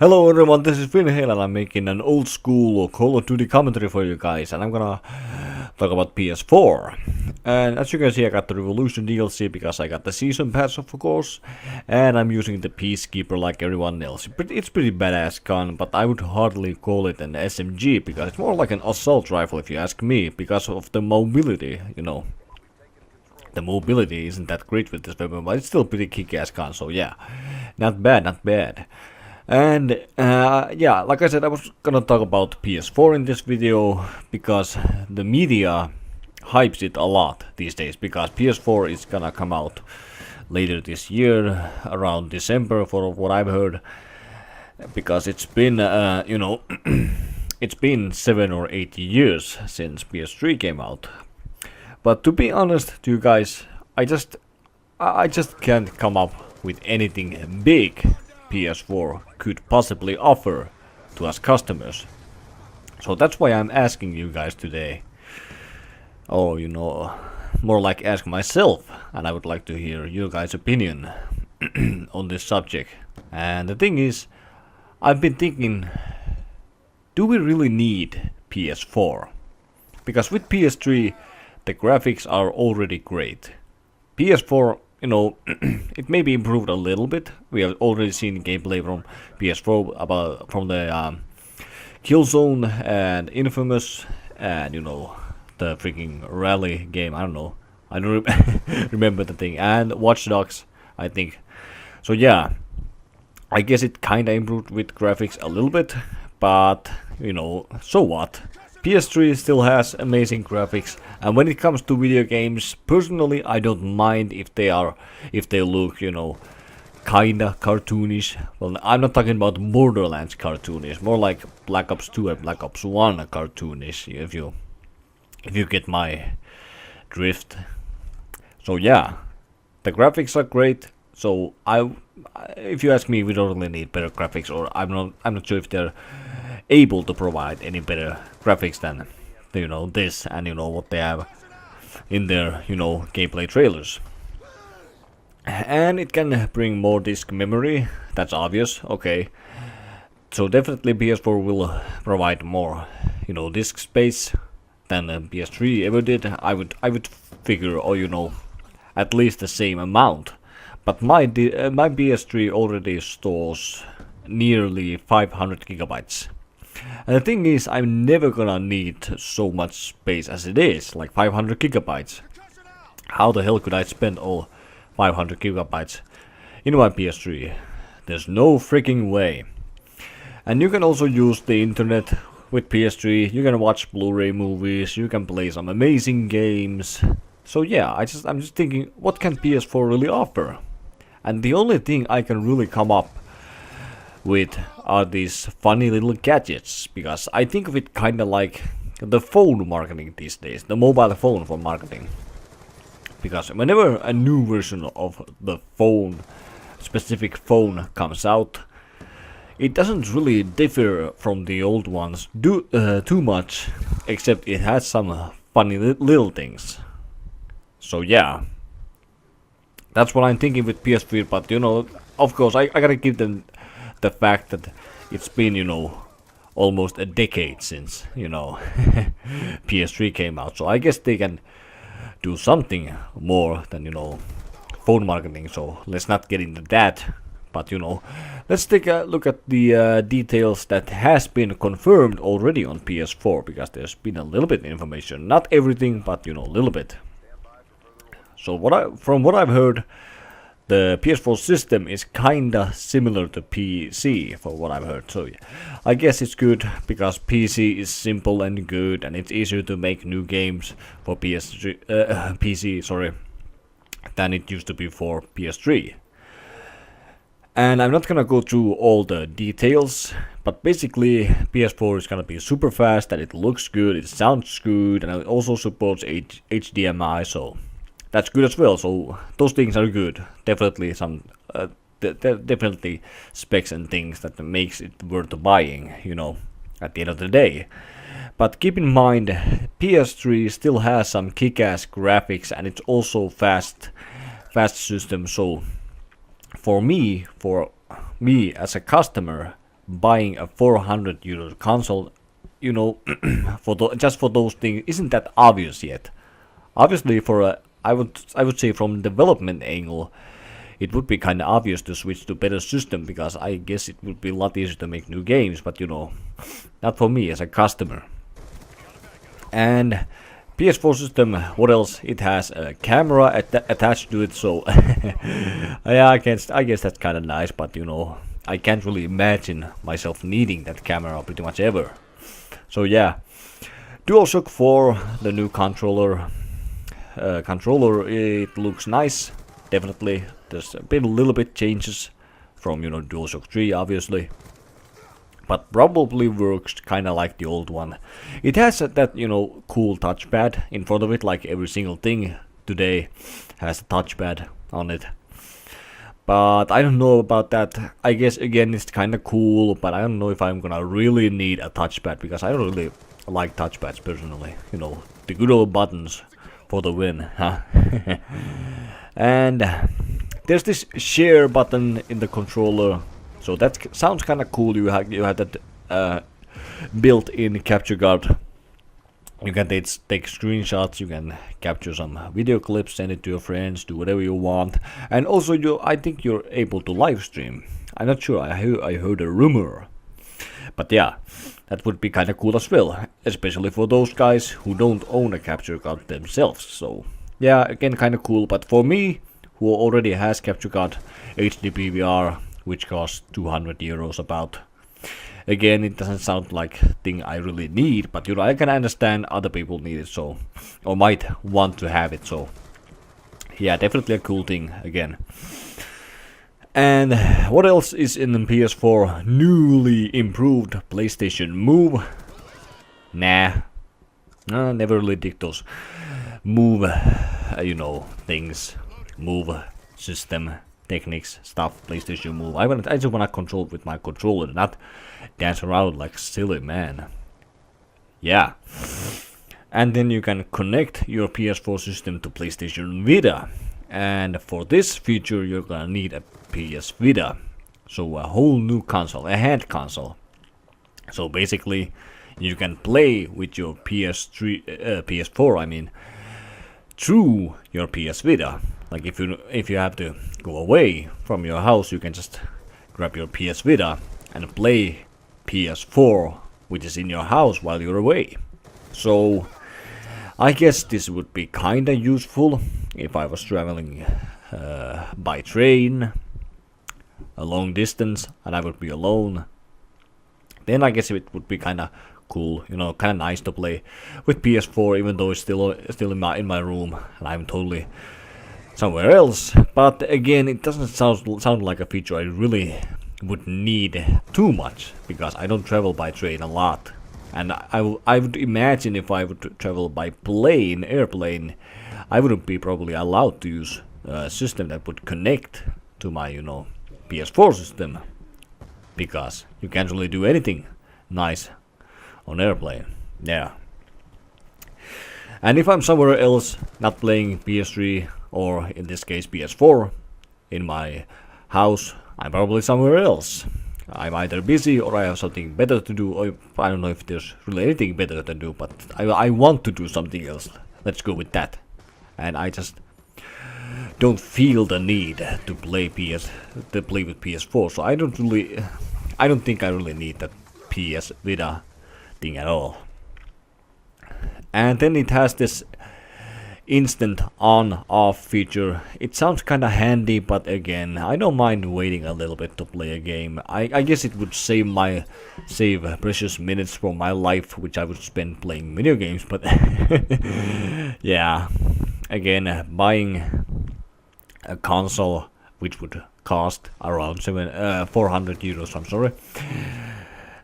Hello everyone, this is FinnHale and I'm making an old school Call of Duty commentary for you guys, and I'm gonna talk about PS4. And as you can see, I got the Revolution DLC because I got the Season Pass of course, and I'm using the Peacekeeper like everyone else. It's pretty badass gun, but I would hardly call it an SMG because it's more like an assault rifle if you ask me, because of the mobility, you know. The mobility isn't that great with this weapon, but it's still pretty kick-ass gun, so yeah. Not bad, not bad. And yeah, like I said, I was gonna talk about PS4 in this video because the media hypes it a lot these days, because PS4 is gonna come out later this year, around December for what I've heard, because it's been, you know, it's been 7 or 8 years since PS3 came out. But to be honest to you guys, I just can't come up with anything big PS4 could possibly offer to us customers. So that's why I'm asking you guys today. Or, you know, more like ask myself, and I would like to hear your guys' opinion on this subject. And the thing is, I've been thinking, do we really need PS4? Because with PS3, the graphics are already great. PS4, you know, it may be improved a little bit. We have already seen gameplay from PS4 from the Killzone and Infamous, and you know, the freaking rally game. I don't know. I don't remember the thing. And Watch Dogs, I think. So yeah, I guess it kinda improved with graphics a little bit, but you know, so what? PS3 still has amazing graphics, and when it comes to video games, personally I don't mind if they look, you know, kinda cartoonish. Well, I'm not talking about Borderlands cartoonish, more like Black Ops 2 and Black Ops 1 cartoonish, if you get my drift. So yeah, the graphics are great. So if you ask me, we don't really need better graphics, or I'm not sure if they're able to provide any better graphics than, you know, this, and you know what they have in their, you know, gameplay trailers. And it can bring more disk memory, that's obvious, okay. So definitely PS4 will provide more, you know, disk space than PS3 ever did. I would figure, or you know, at least the same amount. But my PS3 already stores nearly 500 gigabytes. And the thing is, I'm never gonna need so much space as it is, like 500 gigabytes. How the hell could I spend all 500 gigabytes in my PS3? There's no freaking way. And you can also use the internet with PS3. You can watch Blu-ray movies, you can play some amazing games. So yeah, I'm just thinking, what can PS4 really offer? And the only thing I can really come up with are these funny little gadgets, because I think of it kinda like the phone marketing these days, the mobile phone for marketing. Because whenever a new version of the specific phone comes out, it doesn't really differ from the old ones too much, except it has some funny little things. So yeah, that's what I'm thinking with PS3, but you know, of course I gotta give them the fact that it's been, you know, almost a decade since, you know, PS3 came out. So I guess they can do something more than, you know, phone marketing. So let's not get into that. But you know, let's take a look at the details that has been confirmed already on PS4, because there's been a little bit of information, not everything, but you know, a little bit. So from what I've heard, the PS4 system is kinda similar to PC, for what I've heard. So I guess it's good, because PC is simple and good, and it's easier to make new games for PC, than it used to be for PS3. And I'm not gonna go through all the details, but basically PS4 is gonna be super fast, and it looks good, it sounds good, and it also supports HDMI, so that's good as well. So those things are good. Definitely some definitely specs and things that makes it worth buying, you know, at the end of the day. But keep in mind, PS3 still has some kick-ass graphics, and it's also fast system. So for me as a customer, buying a 400 euro console, you know, just for those things, isn't that obvious yet? Obviously, I would say from development angle, it would be kind of obvious to switch to better system because I guess it would be a lot easier to make new games. But not for me as a customer. And PS4 system, what else? It has a camera attached to it, so yeah, I guess that's kind of nice. But I can't really imagine myself needing that camera pretty much ever. So yeah, DualShock 4, the new controller. It looks nice, definitely. There's a little bit changes from DualShock 3, obviously, but probably works kind of like the old one. It has that cool touchpad in front of it, like every single thing today has a touchpad on it. But I don't know about that. I guess again it's kind of cool, but I don't know if I'm gonna really need a touchpad because I don't really like touchpads personally. The good old buttons for the win, huh? And there's this share button in the controller, so that sounds kind of cool. You have that built-in capture card. You can take screenshots, you can capture some video clips, send it to your friends, do whatever you want, and also I think you're able to live stream. I'm not sure. I heard a rumor, but yeah, that would be kind of cool as well, especially for those guys who don't own a capture card themselves. So yeah, again, kind of cool. But for me, who already has capture card HD PVR, which costs 200 euros about. Again, it doesn't sound like a thing I really need, but I can understand other people need it, so, or might want to have it. So yeah, definitely a cool thing again. And what else is in the PS4? Newly improved PlayStation Move. Never really dig those Move, things. Move system, techniques, stuff, PlayStation Move. I just wanna control with my controller, not dance around like silly man. Yeah. And then you can connect your PS4 system to PlayStation Vita. And for this feature, you're gonna need a PS Vita. So a whole new console, a hand console. So basically, you can play with your PS4, I mean, through your PS Vita. Like if you have to go away from your house, you can just grab your PS Vita and play PS4, which is in your house while you're away. So I guess this would be kinda useful if I was traveling by train a long distance and I would be alone. Then I guess it would be kinda cool, kinda nice to play with PS4, even though it's still in my room and I'm totally somewhere else. But again, it doesn't sound like a feature I really would need too much because I don't travel by train a lot. And I would imagine if I would travel by airplane, I wouldn't be probably allowed to use a system that would connect to my, PS4 system, because you can't really do anything nice on airplane. Yeah. And if I'm somewhere else, not playing PS3 or in this case PS4 in my house, I'm probably somewhere else. I'm either busy or I have something better to do, or I don't know if there's really anything better to do, but I want to do something else. Let's go with that. And I just don't feel the need to play with PS4, so I don't think I really need that PS Vita thing at all. And then it has this instant on-off feature. It sounds kinda handy, but again, I don't mind waiting a little bit to play a game. I guess it would save precious minutes from my life, which I would spend playing video games, but yeah. Again, buying a console which would cost around 400 euros, I'm sorry.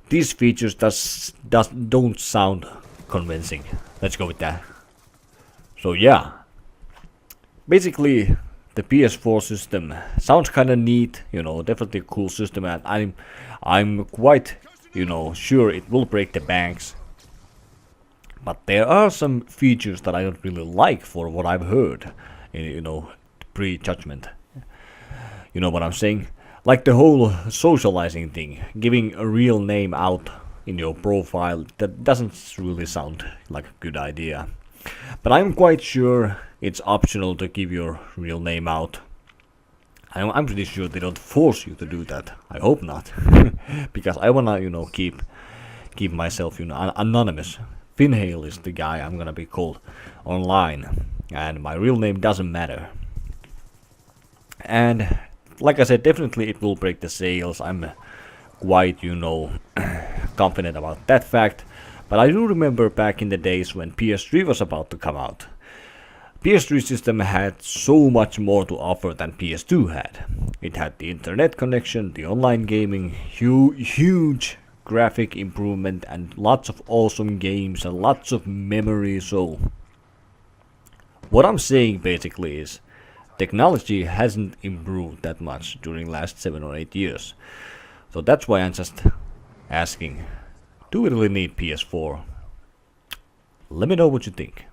These features don't sound convincing. Let's go with that. So yeah, basically the PS4 system sounds kind of neat, definitely a cool system, and I'm quite, sure it will break the banks. But there are some features that I don't really like for what I've heard, pre-judgment. You know what I'm saying? Like the whole socializing thing, giving a real name out in your profile, that doesn't really sound like a good idea. But I'm quite sure it's optional to give your real name out. I'm pretty sure they don't force you to do that. I hope not, because I wanna, keep myself, anonymous. FinnHale is the guy I'm gonna be called online, and my real name doesn't matter. And like I said, definitely it will break the sales. I'm quite, confident about that fact. But I do remember back in the days when PS3 was about to come out. PS3 system had so much more to offer than PS2 had. It had the internet connection, the online gaming, huge graphic improvement, and lots of awesome games and lots of memory. So what I'm saying basically is technology hasn't improved that much during last 7 or 8 years. So that's why I'm just asking, do we really need PS4? Let me know what you think.